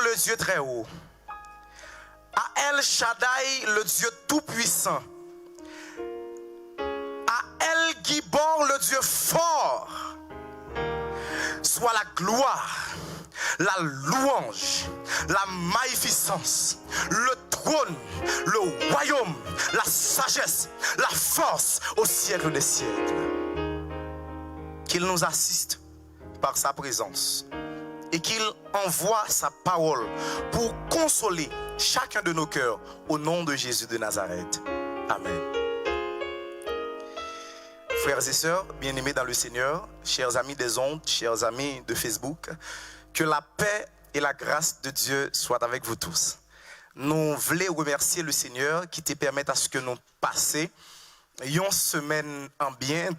le Dieu très haut, à El Shaddai, le Dieu tout-puissant, à El Gibor, le Dieu fort, soit la gloire, la louange, la magnificence, le trône, le royaume, la sagesse, la force au siècle des siècles. Qu'il nous assiste par sa présence et qu'il envoie sa parole pour consoler chacun de nos cœurs au nom de Jésus de Nazareth. Amen. Frères et sœurs, bien-aimés dans le Seigneur, chers amis des ondes, chers amis de Facebook, que la paix et la grâce de Dieu soient avec vous tous. Nous voulons remercier le Seigneur qui te permet à ce que nous passions une semaine en bien,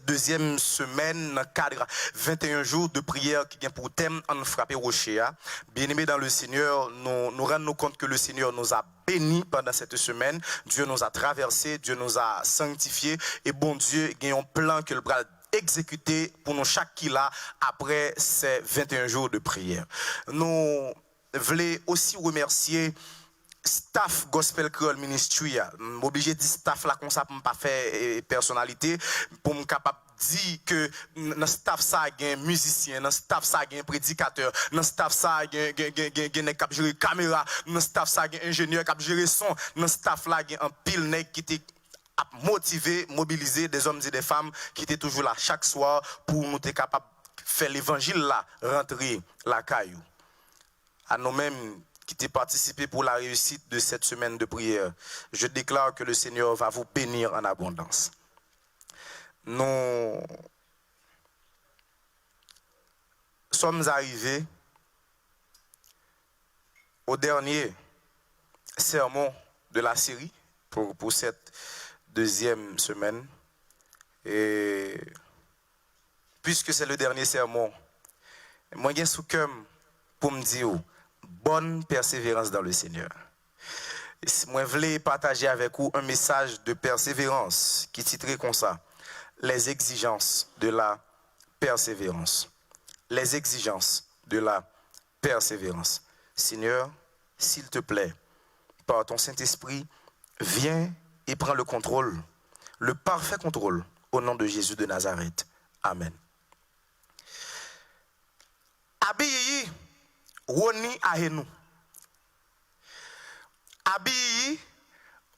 deuxième semaine dans le cadre 21 jours de prière qui vient pour thème en frapper rocher. Bien-aimés dans le Seigneur, nous rendons compte que le Seigneur nous a bénis pendant cette semaine. Dieu nous a traversés, Dieu nous a sanctifiés et bon Dieu, il y a un plan que le bras exécuté pour nous chaque qui là après ces 21 jours de prière. Nous voulons aussi remercier staff Gospel Creole Ministry. M'obligé de dire staff là comme ça pour ne pas faire personnalité, pour me capable dire que dans staff ça il y a un musicien, dans staff ça il y a un prédicateur, dans staff ça il y a un cap gérer caméra, dans staff ça il y a un ingénieur cap gérer son, dans staff là il y a un pile nèg qui était motiver, mobiliser des hommes et des femmes qui étaient toujours là chaque soir pour nous être capables de faire l'évangile là, rentrer la caillou. À nous-mêmes qui t'ai participé pour la réussite de cette semaine de prière, je déclare que le Seigneur va vous bénir en abondance. Nous sommes arrivés au dernier sermon de la série pour cette deuxième semaine. Et puisque c'est le dernier sermon, moi j'ai sous cœur pour me dire bonne persévérance dans le Seigneur. Moi je voulais partager avec vous un message de persévérance qui titrait comme ça: les exigences de la persévérance. Les exigences de la persévérance. Seigneur, s'il te plaît, par ton Saint-Esprit, viens et prends le contrôle, le parfait contrôle, au nom de Jésus de Nazareth. Amen. Abiyi woni ahenu. Abiyi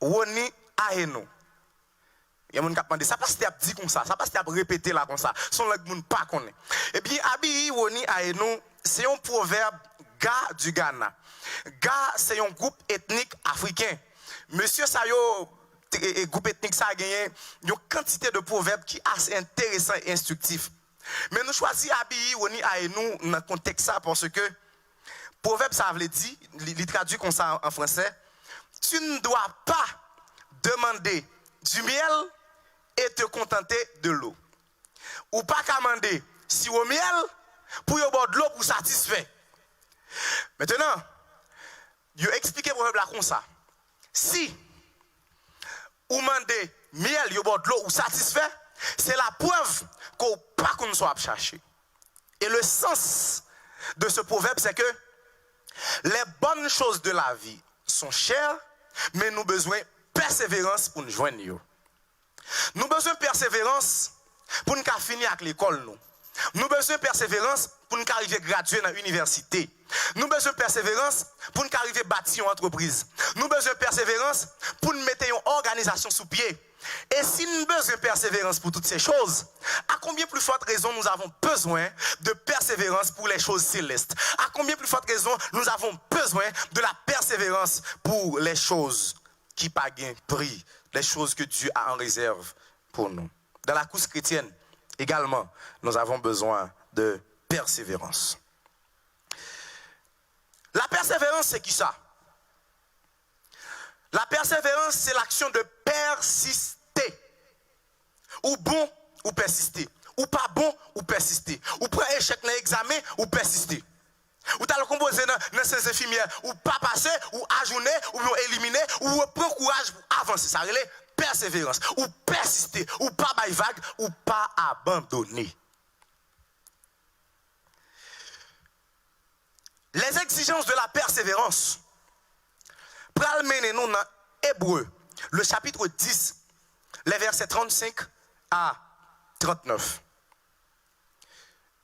woni ahenu. Il y a des gens qui disent ça parce que tu as dit comme ça parce que tu as répété là comme ça. Son langue moun pas connaît. Eh bien, Abiyi woni ahenu, c'est un proverbe Ga du Ghana. Ga, c'est un groupe ethnique africain. Monsieur Sayo, et groupe ethnique ça a gagné une quantité de proverbes qui est assez intéressant et instructif. Mais nous choisissons Abiyi woni ahenu dans le contexte ça parce que proverbe ça veut dire, il traduit comme ça en français, tu ne dois pas demander du miel et te contenter de l'eau. Ou pas commander si au miel pour y avoir de l'eau pour satisfaire. Maintenant, je explique le proverbe là comme ça. Si ou demander miel, y avoir de l'eau ou satisfait, c'est la preuve qu'on pas qu'on soit chercher. Et le sens de ce proverbe c'est que les bonnes choses de la vie sont chères, mais nous avons besoin de persévérance pour nous joindre. Nous avons besoin de persévérance pour nous finir avec l'école. Nous avons besoin de persévérance pour nous arriver à graduer dans l'université. Nous avons besoin de persévérance pour nous arriver à bâtir une entreprise. Nous avons besoin de persévérance pour nous mettre une organisation sous pied. Et si nous avons besoin de persévérance pour toutes ces choses, à combien plus forte raison nous avons besoin de persévérance pour les choses célestes? À combien plus forte raison nous avons besoin de la persévérance pour les choses qui pas gain prix, les choses que Dieu a en réserve pour nous? Dans la course chrétienne, également, nous avons besoin de persévérance. La persévérance, c'est qui ça? La persévérance, c'est l'action de persister. Ou bon, ou persister. Ou pas bon, ou persister. Ou prendre échec dans l'examen, ou persister. Ou t'as le composé dans ces infirmières, ou pas passer, ou ajourner, ou éliminer, ou prendre courage pour avancer. Ça relève persévérance. Ou persister, ou pas bailler vague, ou pas abandonner. Les exigences de la persévérance. Pral mener nous dans Hébreu, le chapitre 10, les versets 35 à 39.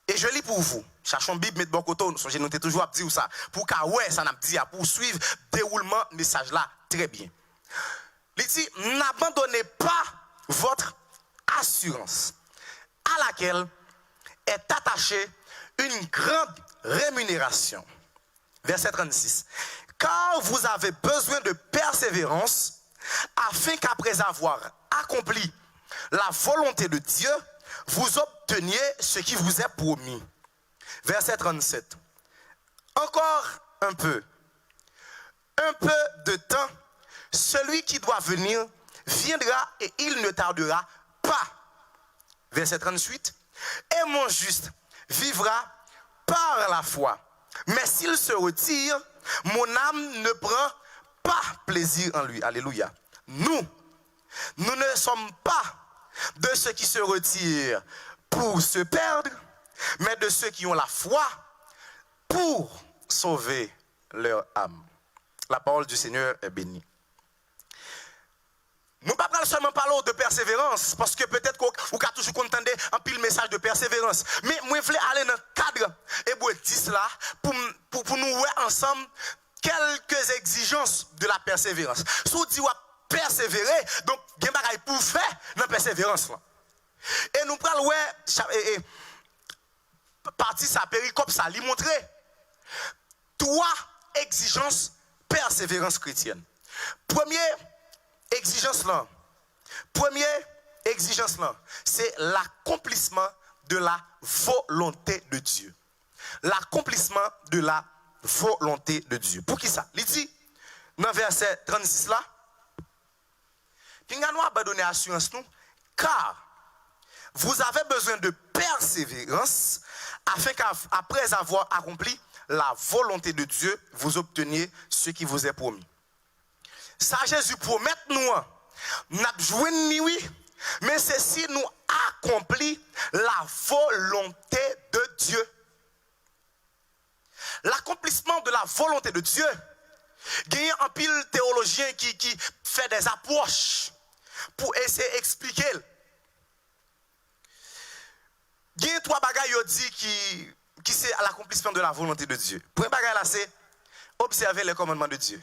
Et je lis pour vous. Cherchons Bible, mettez bon côté, nous sommes toujours à dire ça. Pour qu'à ouais, ça n'a pas dit, pour suivre le déroulement message là très bien. Il dit, n'abandonnez pas votre assurance, à laquelle est attachée une grande rémunération. Verset 36. Car vous avez besoin de persévérance, afin qu'après avoir accompli la volonté de Dieu, vous obteniez ce qui vous est promis. Verset 37. Encore un peu de temps, celui qui doit venir viendra et il ne tardera pas. Verset 38. Et mon juste vivra par la foi. Mais s'il se retire, mon âme ne prend pas plaisir en lui. Alléluia. Nous ne sommes pas de ceux qui se retirent pour se perdre, mais de ceux qui ont la foi pour sauver leur âme. La parole du Seigneur est bénie. Nous ne parlons pas seulement parler de persévérance, parce que peut-être qu'on a toujours entendu un pile message de persévérance. Mais moi, je voulais aller dans le cadre Hébreu 10 là, pour nous voir ensemble quelques exigences de la persévérance. Si on dit persévérer, donc il y a des choses pour faire dans la persévérance. Là. Et nous parlons, partie sa péricope, ça lui montrer 3 exigences persévérance chrétienne. Première exigence là, c'est l'accomplissement de la volonté de Dieu. L'accomplissement de la volonté de Dieu. Pour qui ça? Il dit, dans verset 36 là, qu'il nous abandonné assurance nous, car vous avez besoin de persévérance, afin qu'après avoir accompli la volonté de Dieu, vous obteniez ce qui vous est promis. Ça, Jésus promet nous, nous joué ni oui, mais c'est si nous accomplit la volonté de Dieu. L'accomplissement de la volonté de Dieu, il y a un pile théologien qui fait des approches pour essayer d'expliquer. Il y a 3 bagages qui c'est l'accomplissement de la volonté de Dieu. Premier bagage là, c'est observer les commandements de Dieu.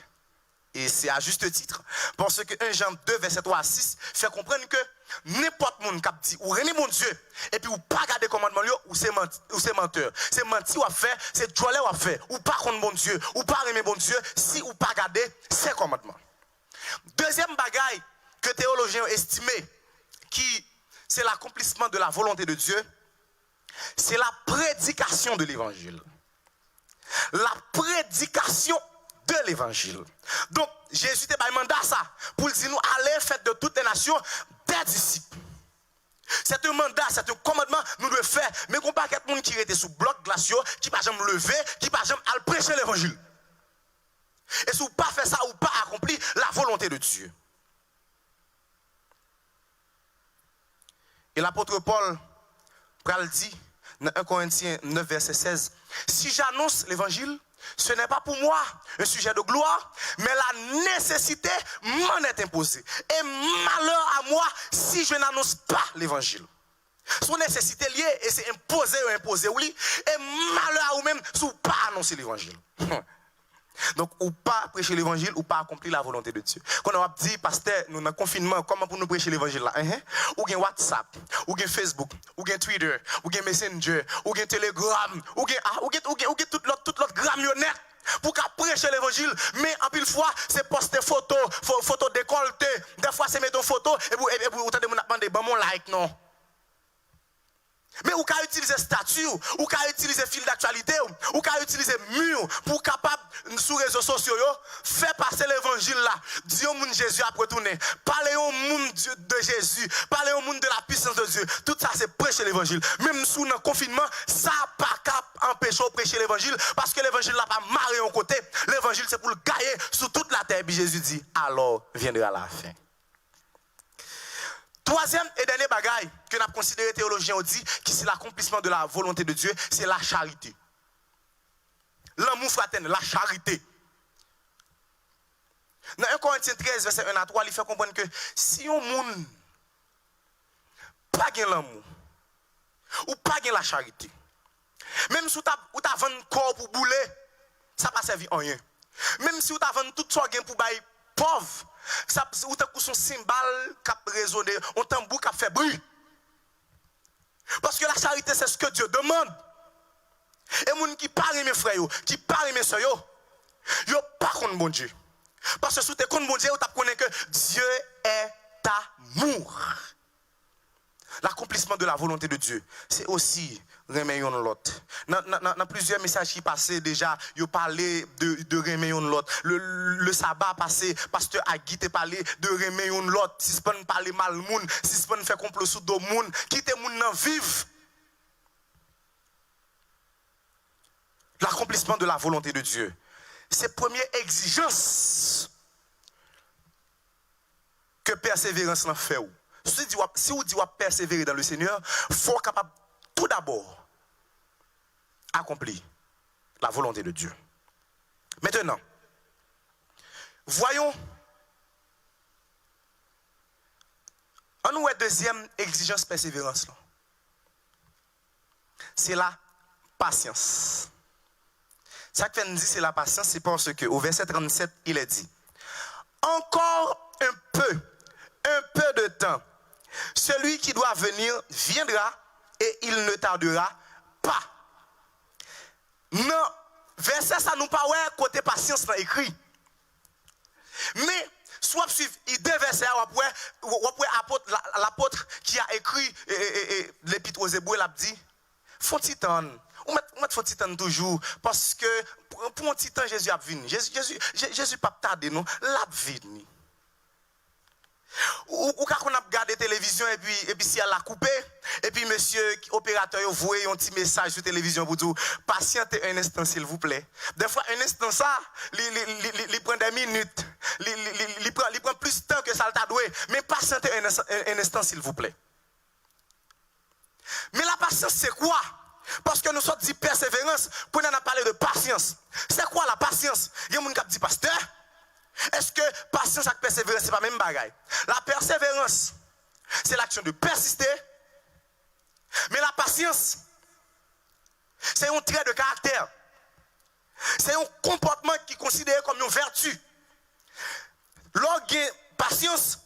Et c'est à juste titre. Parce que 1 Jean 2, verset 3 à 6, fait comprendre que n'importe monde qui dit, ou renier mon Dieu, et puis ou pas garder commandement, ou c'est menteur. C'est menti ou à faire, c'est joler ou à faire, ou pas contre mon Dieu, ou pas aimer mon Dieu, si ou pas garder ses commandements. Deuxième bagaille que théologiens ont estimé, qui c'est l'accomplissement de la volonté de Dieu, c'est la prédication de l'évangile. La prédication de l'évangile. Donc, Jésus t'a mandat ça pour dire nous aller faire de toutes les nations des disciples. C'est un mandat, c'est un commandement nous devons faire, mais qu'on pas quelqu'un qui était sous bloc glaciaux, qui pas jamais lever, qui pas jamais aller prêcher l'évangile. Et si vous pas fait ça ou pas accompli la volonté de Dieu. Et l'apôtre Paul dit dans 1 Corinthiens 9 verset 16, si j'annonce l'évangile, ce n'est pas pour moi un sujet de gloire, mais la nécessité m'en est imposée. Et malheur à moi si je n'annonce pas l'évangile. Son nécessité liée, et c'est imposé, oui. Et malheur à vous-même si vous pas annoncer l'évangile. Donc, ou pas prêcher l'évangile, ou pas accomplir la volonté de Dieu. Quand on a dit, pasteur, nous dans le confinement, comment pour nous prêcher l'évangile là? Ou bien WhatsApp, ou bien Facebook, ou bien Twitter, ou bien Messenger, ou bien Telegram, ou bien toute l'autre gramionnette pour qu'à prêcher l'évangile. Mais en pile fois, c'est poster photo décolleté. Des fois, c'est mettre une photo, et vous avez demandé, bon, mon like, non. Mais ou qu'à utiliser statut, ou qu'à utiliser fil d'actualité, ou qu'à utiliser mur pour capable sur les réseaux sociaux faire passer l'évangile là. Dieu moun Jésus a retourné. Parler au monde de Jésus, parler au monde de la puissance de Dieu. Tout ça c'est prêcher l'évangile. Même sous le confinement, ça pas cap empêcher de prêcher l'évangile parce que l'évangile n'a pas marré en côté. L'évangile c'est pour le gagner sur toute la terre. Puis Jésus dit alors viendra la fin. Troisième et dernier bagaille que nous avons considéré théologiens ont dit, qui c'est l'accomplissement de la volonté de Dieu, c'est la charité. l'amour fraternel, la charité. Dans 1 Corinthiens 13, verset 1 à 3, il fait comprendre que si un monde pas gain l'amour, ou pas gain la charité, même si tu as vendu corps pour bouler, ça va pas servir à rien. Même si tu as vendu tout ça pour bailler pauvre, ça ou t'as son cymbale qui a résonné, on tambour qui a fait bruit. Parce que la charité, c'est ce que Dieu demande. Et les gens qui parlent mes frères, qui parlent mes soeurs, ils ne pas contre bon Dieu. Parce que si tu es contre bon Dieu, tu connais que Dieu est amour. L'accomplissement de la volonté de Dieu, c'est aussi remettre l'autre. Dans plusieurs messages qui passaient déjà, ils parlaient de remettre l'autre. Le sabbat passé, pasteur Agui te parlait de remettre l'autre. Si ce n'est pas parler mal monde, si ce n'est pas faire complot sous deux monde, quitter monde dans vivre. L'accomplissement de la volonté de Dieu, c'est la première exigence que persévérance en fait. Si vous dites persévérer dans le Seigneur, il faut capable tout d'abord accomplir la volonté de Dieu. Maintenant, voyons, en nous deuxième exigence persévérance, c'est la patience. Ça que nous dit c'est la patience, c'est parce que au verset 37, il est dit, encore un peu de temps, celui qui doit venir viendra et il ne tardera pas. Non, verset ça nous pas ouais côté patience dans écrit. Mais soit suivre deux versets après l'apôtre qui a écrit l'épître aux Hébreux l'a dit faut titan. On met faut titan toujours parce que pour un titan Jésus a venu. Jésus pas tardé non, l'a venu. Ou quand on a regardé la télévision et puis si elle a coupé et puis monsieur opérateur voit un petit message sur la télévision pour dire patientez un instant s'il vous plaît. Des fois un instant ça il prend des minutes, il prend plus de temps que ça t'a doué, mais patientez un instant s'il vous plaît. Mais la patience c'est quoi? Parce que nous sommes dit persévérance, pour nous parler de patience. C'est quoi la patience? Il y a des gens qui disent pasteur, est-ce que patience et persévérance, ce n'est pas le même bagaille? La persévérance, c'est l'action de persister. Mais la patience, c'est un trait de caractère. C'est un comportement qui est considéré comme une vertu. Lorsque patience,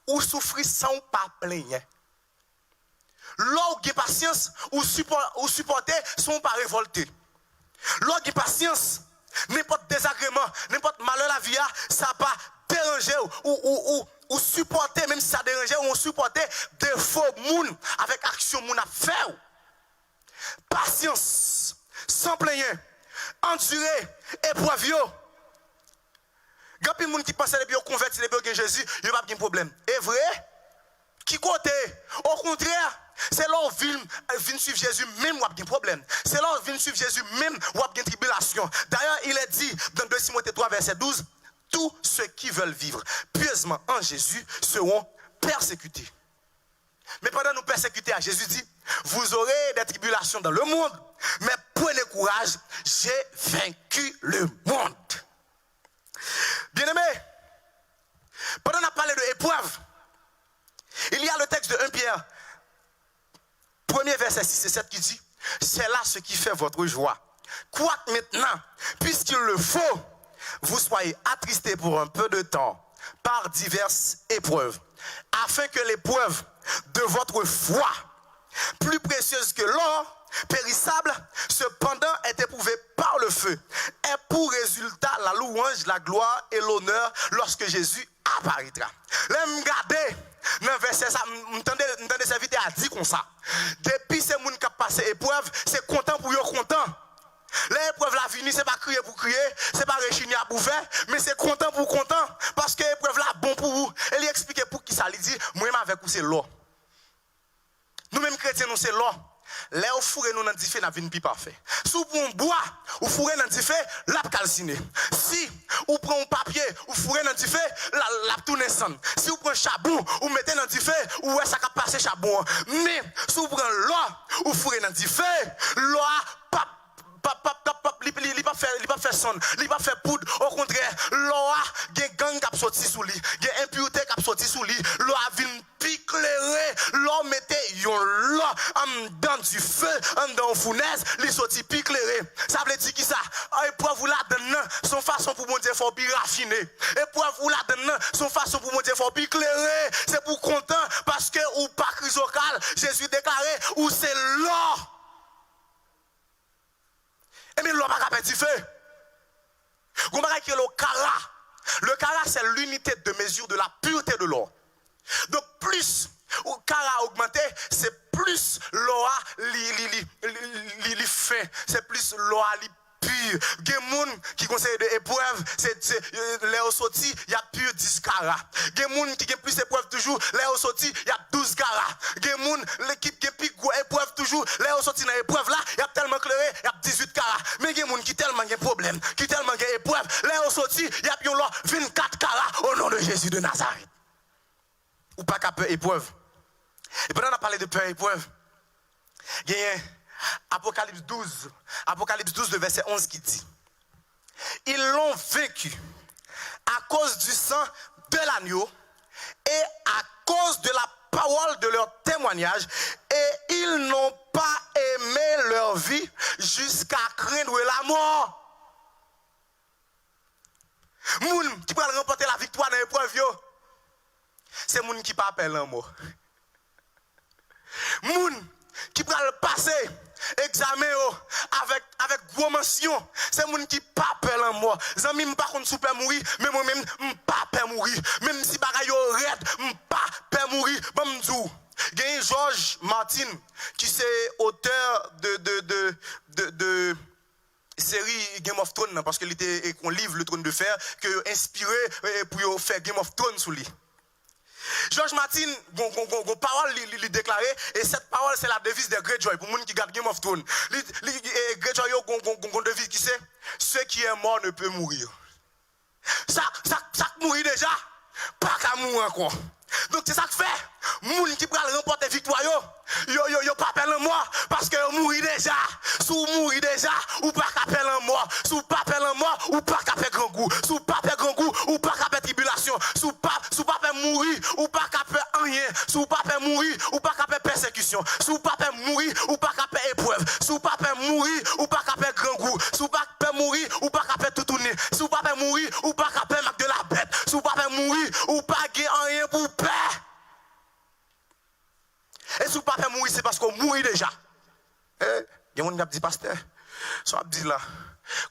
ou souffrir sans pas plaindre. Lorsque patience, ou supporter sans pas révolter. Lorsque patience, n'importe désagrément, n'importe malheur la vie, ça va déranger ou supporter, même si ça dérange, ou supporter des faux moun avec action moun à faire. Patience, sans plaindre, endurer, épreuve. Quand il y a des gens qui pensent que les convertis, les gens Jésus, il n'y a pas de problème. Et vrai? Qui côté? Au contraire, c'est là où vient suivre Jésus même où il y a un problème. C'est là où vient suivre Jésus même où il y a une tribulation. D'ailleurs, il est dit dans 2 Timothée 3, verset 12, tous ceux qui veulent vivre pieusement en Jésus seront persécutés. Mais pendant nous persécuter, Jésus dit, vous aurez des tribulations dans le monde, mais prenez courage, j'ai vaincu le monde. Bien-aimés, pendant qu'on a parlé de épreuve, il y a le texte de 1 Pierre, premier verset 6 et 7 qui dit, c'est là ce qui fait votre joie. Quoique maintenant, puisqu'il le faut, vous soyez attristés pour un peu de temps par diverses épreuves, afin que l'épreuve de votre foi, plus précieuse que l'or, périssable, cependant est éprouvée par le feu, est pour résultat la louange, la gloire et l'honneur lorsque Jésus apparaîtra. Là, regardez, dans le verset, m'entendez serviteur a dit comme ça. Depuis ces gens qui ont passé épreuve, c'est content pour eux, content. L'épreuve la venue, c'est pas crier pour crier, c'est pas rechigner à bouffer, mais c'est content pour content. Parce que l'épreuve là, bon pour vous. Et il explique pour qui ça, il dit, moi-même avec vous, c'est l'eau. Nous-mêmes chrétiens, nous, c'est l'eau. Là où fourré nous dans le fait, n'a vie plus parfait. Si vous prenez un bois, ou fourré dans le fait, l'a calciné. Si vous prenez un papier, ou fourré dans le fait, l'a tourné sans. Si vous prenez un charbon, ou mettez dans le fait, ou ça va passer charbon. Mais si vous prenez l'eau, ou fourré dans le fait, l'eau il pas faire son, il pas faire poudre. Au contraire, l'eau a gen gang qui a sorti sous lui, gen impureté qui a sorti sous lui, l'eau a vinn picléré, l'eau mettait yon l'eau en dans du feu, en dans fournaise, li sorti picléré. Ça veut dire qui ça? Épreuve là dedans, son façon pour mon Dieu faut bien raffiner. Épreuve là dedans, son façon pour mon Dieu faut bien éclairer. C'est pour content parce que ou pas chrysocal, Jésus déclaré ou c'est l'eau. Et bien l'eau pas du feu. Vous voyez que le cara. Le cara c'est l'unité de mesure de la pureté de l'eau. Donc plus le cara augmenté, c'est plus l'eau li fin, c'est plus l'eau li pur. Il y a des gens qui conseillent des épreuves, c'est les sorti, il y a plus 10 carats. Il y a des gens qui ont plus d'épreuves toujours, les sorti, il y a 12 carats. Il y a des gens qui ont plus d'épreuves toujours, les sorti dans l'épreuve là, il y a tellement clairé, il y a 18 carats. Mais il y a des gens qui tellement de problèmes, qui tellement de épreuves, les sorti, il y a 24 carats au nom de Jésus de Nazareth. Ou pas qu'à peur épreuve. Et pendant qu'on a parlé de peur épreuve, il y a Apocalypse 12, le verset 11 qui dit: ils l'ont vaincu à cause du sang de l'agneau et à cause de la parole de leur témoignage, et ils n'ont pas aimé leur vie jusqu'à craindre la mort. Moun qui peut remporter la victoire dans l'épreuve, c'est moun qui pas appelle un mot. Moun qui peut passer examen avec gros mention, c'est moun qui pas peur en moi. Zami m'pa kon souper mourir, mais moi même m'pa peur mourir. Même si bagay yo red, m'pa peur mourir. Bon m'dou. Gen George Martin qui c'est auteur de série Game of Thrones parce qu'il était un livre Le Trône de Fer que inspiré pour faire Game of Thrones sous lui. George Martin, gon parole li déclaré, et cette parole c'est la devise de Greyjoy pour les gens qui gardent Game of Thrones. Greyjoy gon devise qui c'est: ceux qui est mort ne peut mourir. Ça mourir déjà, pas qu'à mourir encore. Donc c'est ça que fait, moun qui pral remporter victoire yo pas pelle en mort parce que mourir déjà. Sous mourir déjà ou pas qu'appel en mort, sous pas pelle en mort ou pas qu'appel grand goût, sous pas pelle grand goût ou pas qu'appel tribulation, sous pas pelle mourir ou pas qu'appel rien, sous pas pelle mourir ou pas qu'appel persécution, sous pas pelle mourir ou pas qu'appel épreuve, sous pas pelle mourir ou pas qu'appel grand goût, sous pas pelle mourir ou pas qu'appel toutourner, sous pas pelle mourir ou pas qu'appel marque de la bête, sous pas pelle mourir ou pas gagner rien pour paix. Et si vous ne pouvez pas mourir, c'est parce qu'on mourit déjà. Il y a des gens qui disent, pasteur, ça dit là,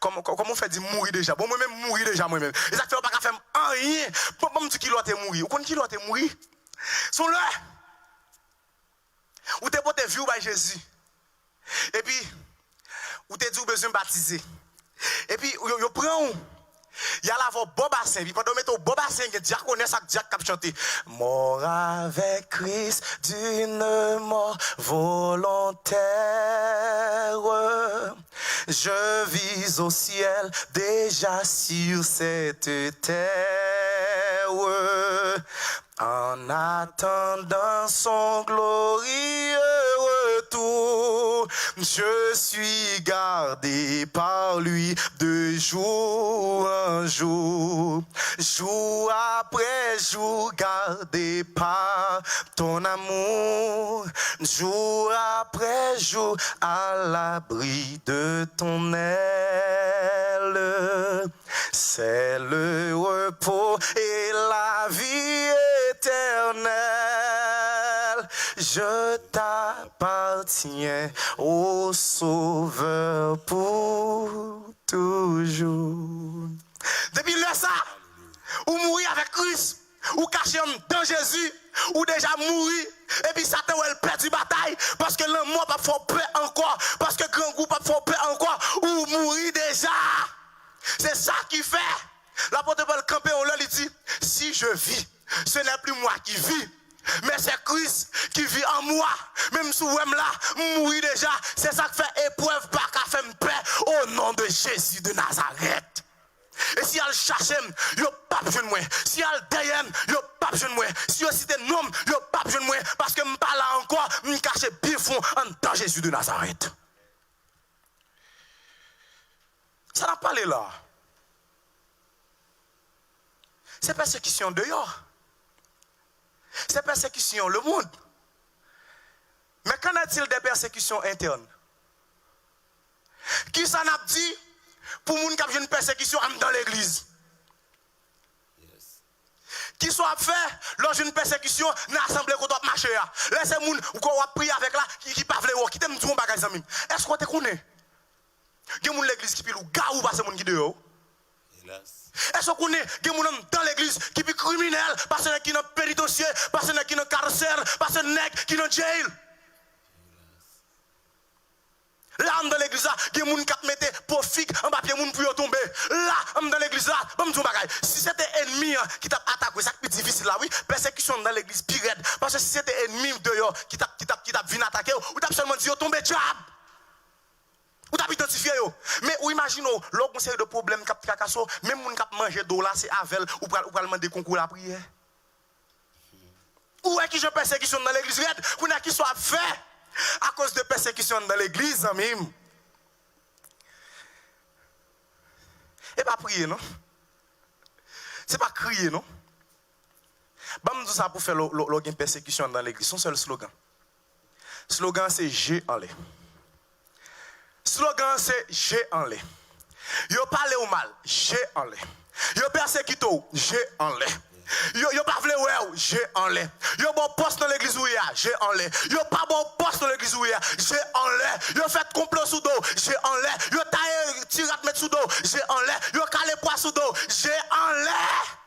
comment on fait dire mourir déjà? Bon, moi-même, mourir déjà, moi-même. Et ça fait pas faire rien. Bon, tu qui doit mourir. Ou quand qui doit mourir? Sont là. Ou t'es pour te vivre par Jésus. Et puis, ou t'es dit, besoin de baptiser. Et puis, vous prenez. Il y a la voix Bobassin, puis pendant mettre au Bobassin, il y a diaconesse avec Diac qui a chanté: mort avec Christ d'une mort volontaire, je vis au ciel déjà sur cette terre, en attendant son glorieux retour, je suis gardé par lui de jour en jour, jour après jour, gardé par ton amour, jour après jour, à l'abri de ton aile. C'est le repos et la vie éternelle. Je t'appartiens, ô Sauveur, pour toujours. Depuis le ça, ou mourir avec Christ, ou caché dans Jésus, ou déjà mourir, et puis Satan elle perd du bataille, parce que le mort pas faire peur encore, parce que grand groupe pas faire peur encore, ou mourir déjà. C'est ça qui fait. L'apôtre Paul campé on leur dit: si je vis, ce n'est plus moi qui vis, mais c'est Christ qui vit en moi. Même si vous là, mourir déjà, c'est ça qui fait épreuve pas qu'à faire paix au nom de Jésus de Nazareth. Et si elle cherche, yo pas besoin de moi. Si elle derrière, yo pas besoin de moi. Si elle cite nom, yo pas besoin de moi, parce que je pas là encore, je cache bien fond en dans Jésus de Nazareth. Ça n'a pas parlé là. C'est persécution dehors. C'est persécution le monde. Mais qu'en est-il des persécutions internes? Qui s'en a dit pour les gens qui ont une persécution dans l'église? Qui soit fait lors d'une persécution dans l'assemblée qu'on doit marcher. Laissez les gens qui ont prié avec là, qui parlent, qui t'aiment tout le monde. Est-ce qu'on te connaît? Il y a des gens l'église qui pilent ou gars ou pas ces gens qui dehors? Est-ce qu'on connaît des gens dans l'église qui sont criminels, parce qu'ils sont dans le pénitencier, parce qu'ils sont dans le carcère, parce qu'ils sont dans le jail? Là, dans l'église, il y a des gens qui mettent pour figue en papier pour tomber. Là, dans l'église, si c'était ennemi qui t'a attaqué, c'est plus difficile là, oui. Persécution dans l'église, pire. Parce que si c'était ennemi dehors qui t'a venu attaquer, ou t'as seulement dit, tombe diable. Ou t'as identifié. Mais ou imaginez, l'autre conseil de problème qui a cassé, même les gens qui mangent d'eau là, c'est avec, ou pour demander concours la prière. Où est-ce que j'ai persécution dans l'église? Qu'on a qui soit fait à cause de persécution dans l'église, même. Et pas prier, non? C'est pas crier, non? Bam, tout ça pour faire une persécution dans l'église. Son seul slogan. Slogan, c'est j'ai en l'air. Slogan, c'est j'ai en l'air. Yo parle au mal, j'ai en l'air. Yo persécuté, j'ai en l'air. Yo pas vle ouais, j'ai en l'air. Yo bon poste dans l'église où il y a, j'ai en l'air. Yo pas bon poste dans l'église où il y a, j'ai en l'air. Yo fait complot sous dos, j'ai en l'air. Yo taille tirat mettre sous dos, j'ai en l'air. Yo calé poids sous dos, j'ai en l'air.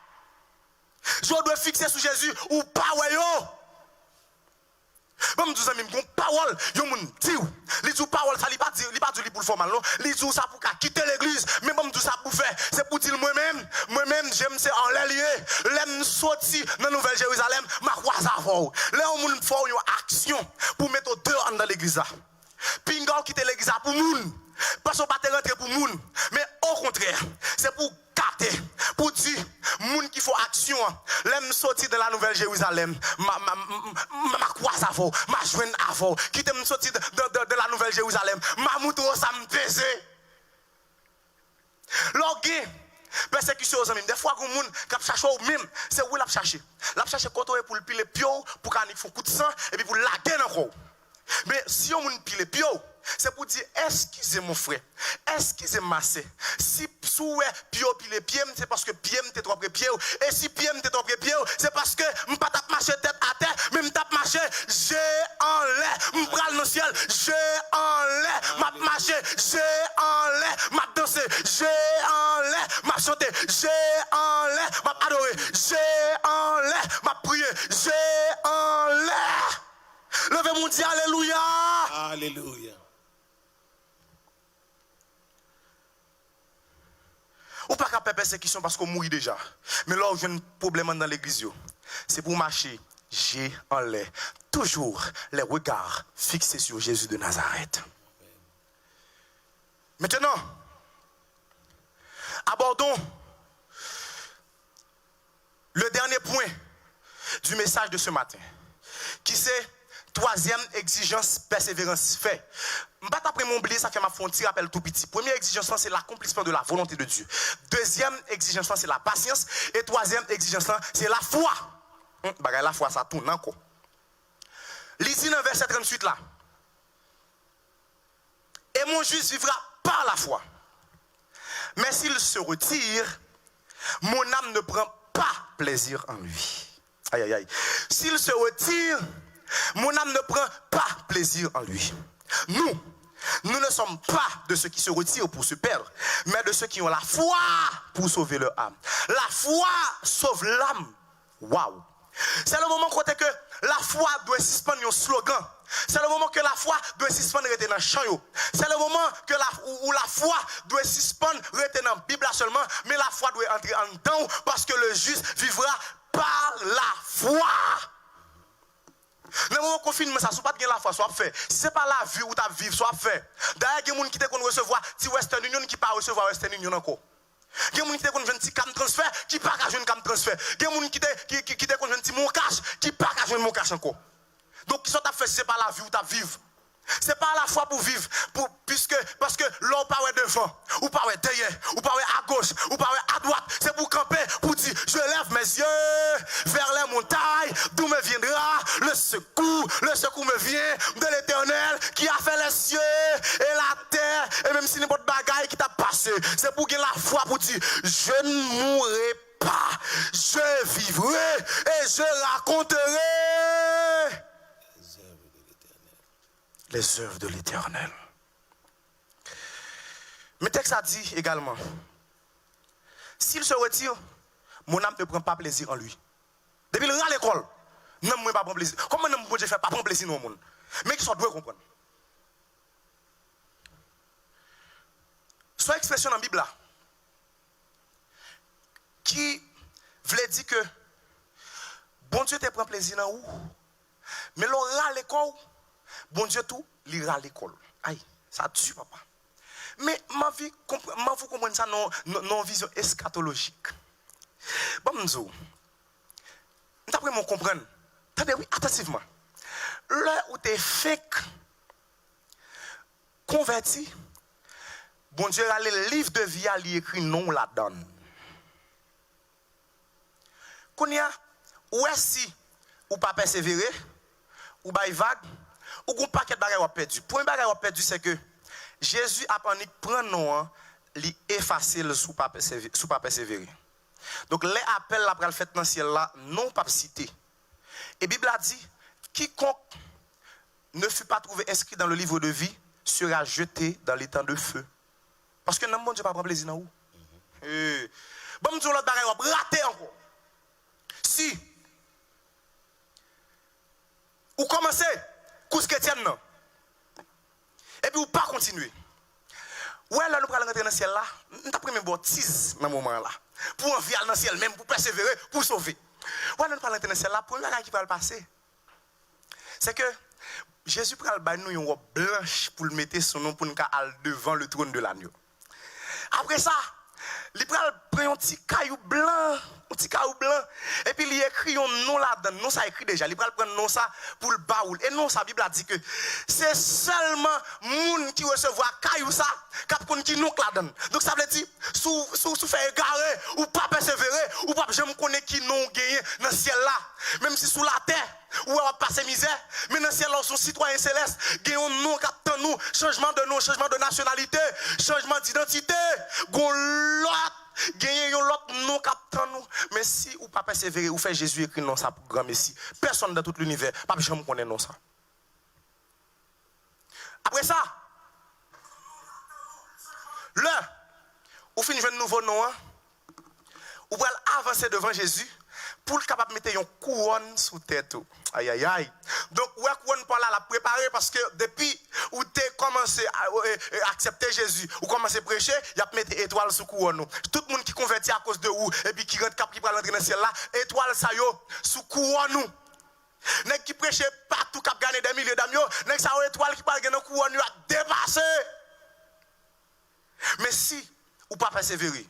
Je dois fixer sur Jésus ou pas ouais yo. Même deux amis, mon parole, yo moun dit, li dit parole ça li pas dit pour le formal non, li dit ça pour quitter l'église, mais même tout ça pour faire, c'est pour dire moi-même j'aime c'est en l'air lié, l'aime sorti dans Nouvelle Jérusalem, ma croise avant. Là on moun faut une action pour mettre dehors dans l'église là. Pinga quitter l'église pour moun. Parce qu'on pas te rentrer pour moun, mais au contraire, c'est pour capter, pour dire, moun qui faut action, l'aime sortir de la Nouvelle Jérusalem, ma croise avant, ma joine avant, qui t'aime sortir de la Nouvelle Jérusalem, ma mouton ça me pèse. L'orgueil, persécution aux amis, des fois que moun qui cherche au même, c'est où l'a chercher. L'a chercher quand on est pour le piler pio, pour qu'on fasse un coup de sang, et puis pour laguer encore. Mais si on moun pile pio, c'est pour dire, excusez mon frère, excusez ma sœur. Si souhait pio pile pied, c'est parce que pied t'es trop près pied. Et si pied t'es trop près pied, c'est parce que m'pas tape marcher tête à terre, mais m'tape marcher, j'ai en l'air, m'pral dans le ciel, j'ai en l'air, m'a marché, j'ai en l'air, m'a dansé, j'ai en l'air, m'a chanté, j'ai en l'air, m'a adoré, j'ai en l'air, m'a prié, j'ai en l'air. Levez mon Dieu, alléluia. Alléluia. Ou pas qu'à faire persécution parce qu'on mourit déjà. Mais là, où j'ai un problème dans l'église, c'est pour marcher, j'ai en l'air, toujours les regards fixés sur Jésus de Nazareth. Maintenant, abordons le dernier point du message de ce matin, qui c'est troisième exigence, persévérance fait. Je ne vais pas m'oublier, ça fait ma frontière, rappel tout petit. Première exigence, c'est l'accomplissement de la volonté de Dieu. Deuxième exigence, c'est la patience. Et troisième exigence, c'est la foi. La foi, ça tourne encore. Lisez dans verset 38 là. Et mon juste vivra par la foi. Mais s'il se retire, mon âme ne prend pas plaisir en lui. Aïe, aïe, aïe. S'il se retire, mon âme ne prend pas plaisir en lui. Nous ne sommes pas de ceux qui se retirent pour se perdre, mais de ceux qui ont la foi pour sauver leur âme. La foi sauve l'âme. Waouh! C'est le moment que la foi doit suspendre un slogan. C'est le moment que la foi doit suspendre rester dans le champ. C'est le moment que où la foi doit suspendre rester dans la Bible seulement, mais la foi doit entrer en dedans parce que le juste vivra par la foi. Le moment qu'on finit, ça ne soit pas de la foi, soit fait. Si ce n'est pas la vie ou ta vie, soit fait. D'ailleurs, il y a des gens qui te recevoir si Western Union qui ne pas recevoir Western Union encore. Il y a des gens qui te connaissent un petit cam transfert qui ne pas jouer un cam transfert. Il y a des gens qui te connaissent un petit mon cash qui ne pas jouer mon cash encore. Donc, qui sont à faire si ce n'est pas la vie ou ta vie. C'est pas à la fois pour vivre, parce que l'on parle devant, ou parle derrière, ou parle à gauche, ou parle à droite. C'est pour camper, pour dire, je lève mes yeux vers les montagnes, d'où me viendra le secours. Le secours me vient de l'Éternel qui a fait les cieux et la terre, et même si n'importe bagaille qui t'a passé. C'est pour gagner la foi, pour dire, je ne mourrai pas, je vivrai et je raconterai les œuvres de l'Éternel. Mais texte a dit également, s'il se retire, mon âme ne prend pas plaisir en lui. Depuis le à l'école, non, moi pas prendre plaisir. Comment non, je fais pas prendre plaisir dans le monde? Mais qui sont doivent comprendre. Soit expression dans la Bible là, qui voulait dire que bon Dieu te prend plaisir dans où? Mais l'on à l'école, bon Dieu tout, l'ira à l'école. Aïe, ça tue papa. Mais ma vie, vous comprenez ça non vision eschatologique. Bon, nous d'après mon comprendre, attendez, oui, attentivement. Là où tu es fake, converti, bon Dieu a le livre de vie à lui écrit non la donne. Qu'on y a, ou est-ce ou pas persévérer, ou bail vague, ou qu'on paquet de bagages perdu. Pour un bagage perdu, c'est que Jésus a pas prendre non, li effacer le sous pas persévérer. Donc les appels la pral fait dans ciel là non pas cité. Et Bible a dit quiconque ne fut pas trouvé inscrit dans le livre de vie sera jeté dans l'étang de feu. Parce que non bon Dieu pas prendre plaisir dans où. Bon nous l'autre bagage raté encore. Si ou commencez course chrétienne non. Et puis ou pas continuer. Ouais là nous pral rentrer dans le ciel là, nous t'a premier baptise dans moment là. Pour envier dans le ciel même, pour persévérer, pour sauver. Ouais, nous parlons de ciel là, pour le qui va le passer. C'est que Jésus prend nous une robe blanche pour le mettre son nom pour nous aller devant le trône de l'agneau. Après ça, il prend un petit caillou blanc, et puis il écrit un nom là-dedans. Non, ça écrit déjà. Il prend nom ça pour le baoul. Et non, sa Bible a dit que c'est seulement moun qui recevra caillou ça, qui nous là-dedans. Donc ça veut dire, sous faire égarer, ou pas persévérer, ou pas, je me connais qui nous gagné dans le ciel là. Même si sous la terre, où on va passer misère, mais dans le ciel là, son citoyen céleste, gagnons nous, captons nous, changement de nom, changement de nationalité, changement d'identité, gon l'autre. Gagner l'autre non captant nous. Mais si ou pas persévérer ou faire Jésus écrit non ça pour grand Messie, personne dans tout l'univers pas jamais connaît non ça. Après ça, là ou fin jeune nouveau nom, ou va avancer devant Jésus pour capable mettre une couronne sous tête. Aïe aïe aïe. Donc ouais couronne par là la préparer parce que depuis où tu commencé à accepter Jésus, ou commencé à prêcher, il y a mettre étoile sous couronne. Tout le monde qui convertit à cause de vous et puis qui rentre cap qui va rentrer dans le ciel là, étoile ça yo sous couronne. Nèg qui prêche partout cap gagner des milliers d'âmes yo, nèg ça étoile qui va gagner couronne yo a dépassé. Mais si ou pas persévérer,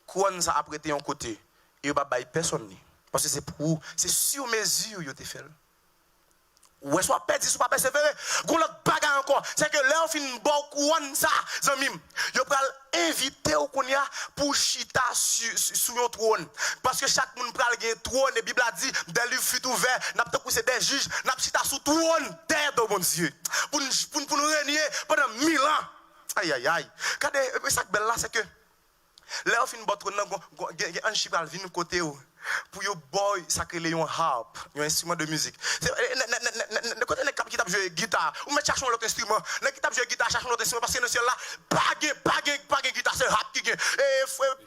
couronne ça a prêté en côté et pas bail personne. Parce que c'est pour c'est sur mesure yo te fait. Ou soit perdu soit pas persévérer. Gon l'autre bagarre encore, c'est que là on fin bon couronne ça zamim. Yo pral inviter au konya pour chita sur un trône parce que chaque monde pral gen trône et Bible a dit des livres fut ouvert, n'a pas c'est des juges, n'a chita sous trône terre de mon Dieu. Pour nous régner pendant 1000 ans. Aïe aïe aïe. Regardez ça belle là c'est que là on fin bon trône un chipal vinn côté pour yo boy sacré un harp, un instrument de musique. Ne côté les cap qui tape jouer guitare, ou met cherchons l'autre instrument, les qui tape jouer guitare cherchons l'autre instrument parce que dans ciel là pas guitare c'est harp qui gagne. Et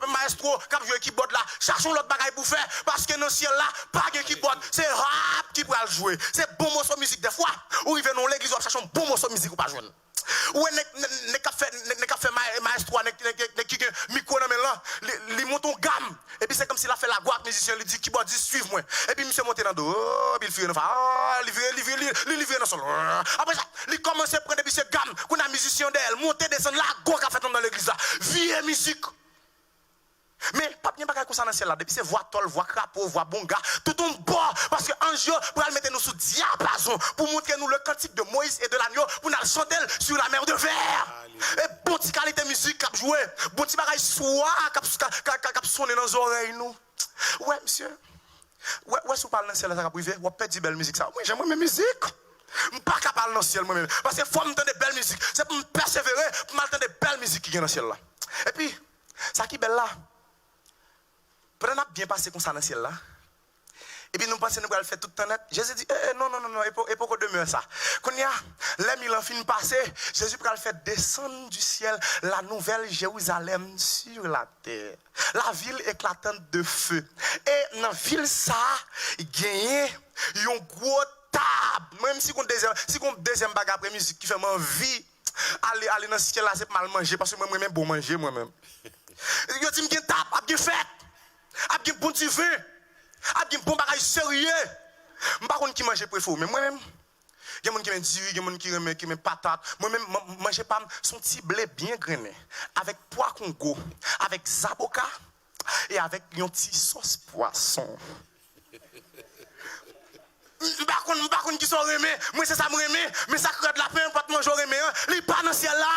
maestro cap jouer keyboard là, cherchons l'autre bagaille pour faire parce que dans ciel là pas keyboard, c'est harp qui va jouer. C'est bon morceau musique des fois. Ou ils viennent dans l'église on cherche un bon morceau musique ou pas joindre. Ou ne ka fait maestro qui micro dans là, li monte en gamme et puis c'est comme s'il a fait la gloire musicien lui dit qui dit suivre moi et puis monsieur monter dans dos puis il fait livrer dans son après ça il commence à prendre depuis ce gamme qu'on a musicien d'elle monter descendre la go qu'a fait dans l'église là vie musique mais pas bien pas bagaille comme ça dans le ciel là, depuis c'est voix tol, voix crapaud, voix bonga, tout on boit parce que ange pour aller mettre nous sous diapason pour montrer nous le cantique de Moïse et de l'agneau pour nous chanter sur la mer de verre. Et bon petit qualité musique cap jouer, bon petit bagaille soir cap sonner dans les oreilles nous. Ouais monsieur. Ouais si vous parlez dans le ciel là ça va privé, vous perdez belle musique ça. Moi j'aime ma musique. Je ne suis pas capable dans le ciel moi-même. Parce qu'il faut m'entendre de belles musiques. C'est pour me persévérer, pour m'entendre de belles musiques qui viennent dans le ciel là. Et puis, ça qui est belle là, pendant qu'on a bien passé comme ça dans le ciel là, et puis nous pensons que nous allons le faire tout le temps net. Jésus dit, non, il faut qu'on demeure ça. Quand il y a les 1000 ans fin passé, Jésus va le faire descendre du ciel la nouvelle Jérusalem sur la terre. La ville éclatante de feu. Et dans la ville ça, il y a un gros table. Même si on deuxième bagarre après musique qui fait envie, aller dans ce ciel là, c'est mal manger parce que moi-même bon manger moi-même. Yo dit m'gen table, a bien fait. A bien bon du vin. A bien bon bagage sérieux. M'pa konn qui manger préféré mais moi-même il y a des gens qui aiment du, il y a des gens qui aiment patate. Moi-même, manger pas son petit blé bien grainé, avec pois Congo, avec zaboka et avec un petit sauce poisson. M'pa konn qui sont remé, moi c'est ça me remé, mais ça crée de la pain, pas de manger remé, li pas dans ciel là.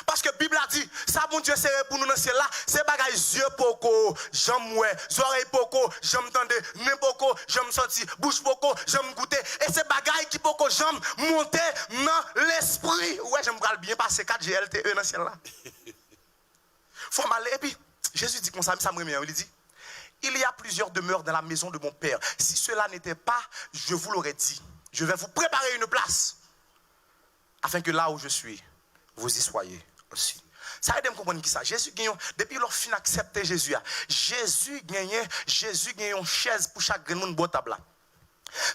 Parce que la Bible a dit, ça mon Dieu c'est pour nous dans ce ciel là, c'est bagaille yeux poko, j'aime ouais, oreilles poko, j'aime tendre, nez poko, j'aime sentir, bouche poko, j'aime goûter, et c'est bagaille qui poko, j'aime monter dans l'esprit. Ouais, j'aime bien passer 4 GLTE dans ce ciel là. Faut m'aller, et puis, Jésus dit comme ça me remet, il dit, il y a plusieurs demeures dans la maison de mon Père. Si cela n'était pas, je vous l'aurais dit, je vais vous préparer une place, afin que là où je suis, vous y soyez aussi. Ça aide à me comprendre qui ça. Jésus gagne, depuis leur fin accepter Jésus, Jésus gagne une chaise pour chaque monde boire table là.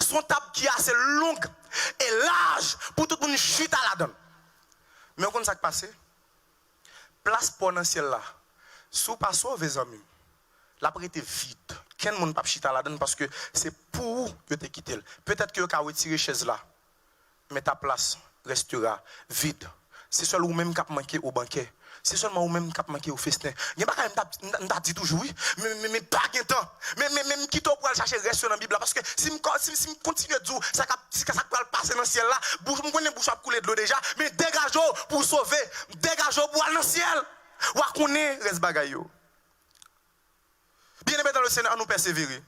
Son table qui est assez longue et large pour tout le monde chute à la donne. Mais on ça qui passe, place potentielle là, sous pas sauver les amis. La prête est vide. Quel monde pas chute à la donne parce que c'est pour que tu quittes. Peut-être que tu as retiré chaise là, mais ta place restera vide. C'est seulement vous-même qui manqué au banquet. C'est seulement vous-même qui manqué au festin. Il n'y a pas quand même dit toujours oui, mais pas de temps. Mais même qui pour aller chercher reste dans la Bible parce que si je continue à dire ça peut passer dans le ciel là, je connais bouche à couler de l'eau déjà, mais dégagez pour sauver, dégagez pour aller dans le ciel. Ou à connaître reste bagaille. Bien aimé dans le Seigneur, à nous persévérer.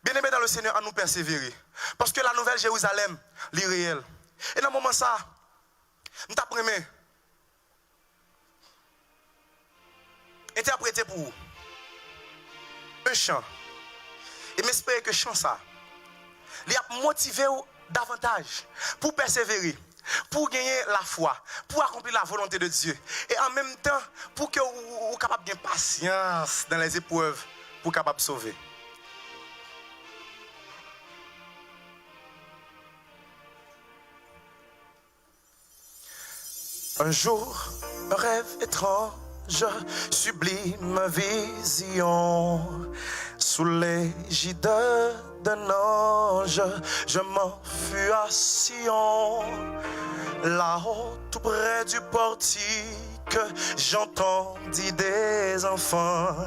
Bien aimé dans le Seigneur, à nous persévérer. Parce que la nouvelle Jérusalem, est réelle. Et dans le moment ça, nous t'apprenons interpréter pour vous un chant. Et m'espérer que chant ça, il a motivé davantage pour persévérer, pour gagner la foi, pour accomplir la volonté de Dieu. Et en même temps, pour que vous soyez capable de gagner patience dans les épreuves, pour capable de sauver. Un jour, un rêve étrange, sublime vision. Sous l'égide d'un ange, je m'enfuis à Sion. Là-haut, tout près du portique, j'entendis des enfants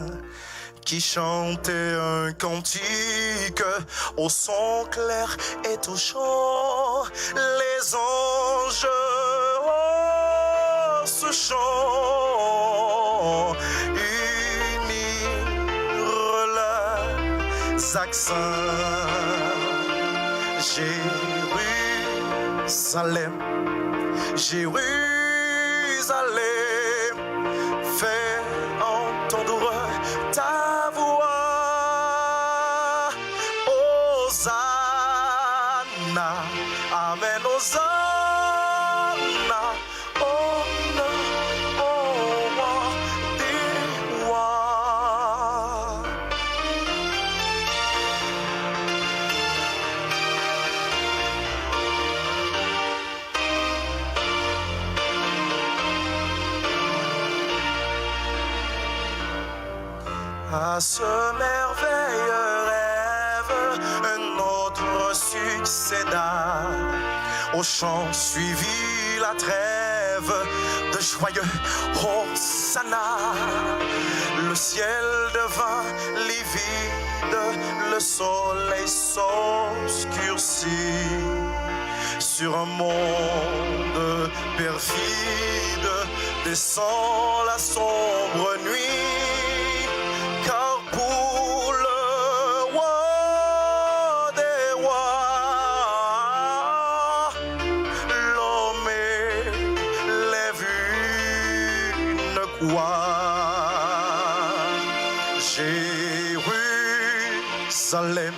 qui chantaient un cantique au son clair et touchant. Les anges ce chant unirent leurs accents. Jérusalem, Jérusalem, fais entendre ta voix. Hosanna, amen, Hosanna. À ce merveilleux rêve, un autre succéda. Au chant suivit la trêve de joyeux Hosanna. Le ciel devint livide, le soleil s'obscurcit sur un monde perfide, descend la sombre nuit, car pour le roi des rois, l'homme élève une croix. Jérusalem,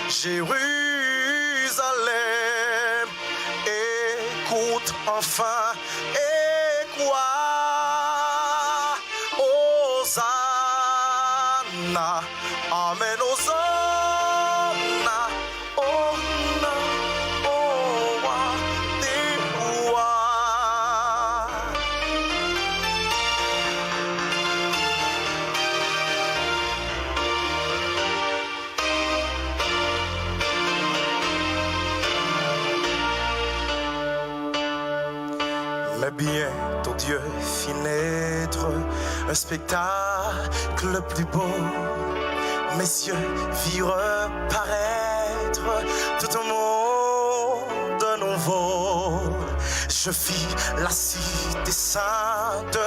Jérusalem, écoute enfin et crois. Hosanna, Amen, Hosanna, Hosanna, au roi des rois. Mais bientôt Dieu fit naître un spectacle plus beau. Mes yeux virent paraître tout un monde nouveau. Je vis la cité sainte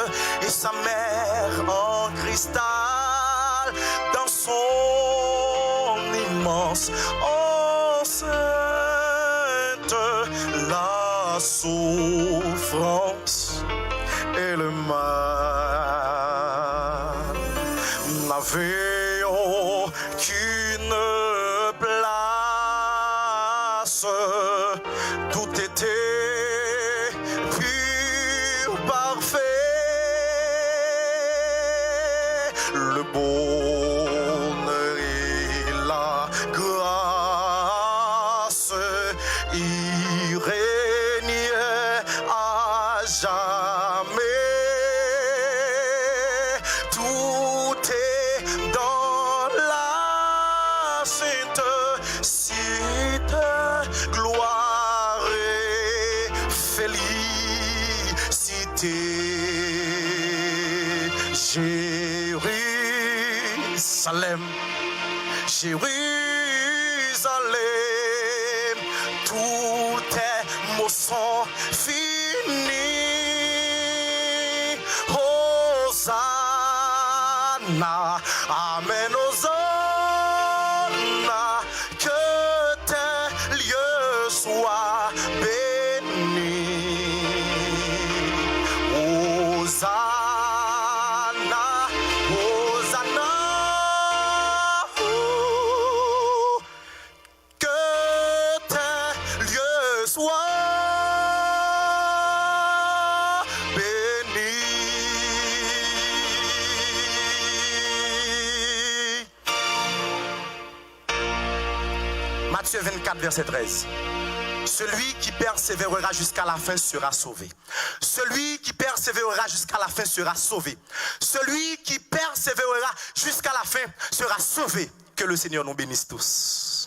et sa mère en cristal dans son immense enceinte. La souffrance et le mal n'avaient aucune place. Tout était pur, parfait. Le bonheur et la grâce y régnaient à jamais. Tout est dans la sainte cité, gloire et félicité. Jérusalem, Jérusalem, tous tes mots sont finis. Hosanna, Amen, Hosanna, que tes lieux soient bénis. Hosanna, Hosanna, que tes lieux soient bénis. Matthieu 24, verset 13. Celui qui persévérera jusqu'à la fin sera sauvé. Celui qui persévérera jusqu'à la fin sera sauvé. Celui qui persévérera jusqu'à la fin sera sauvé. Que le Seigneur nous bénisse tous.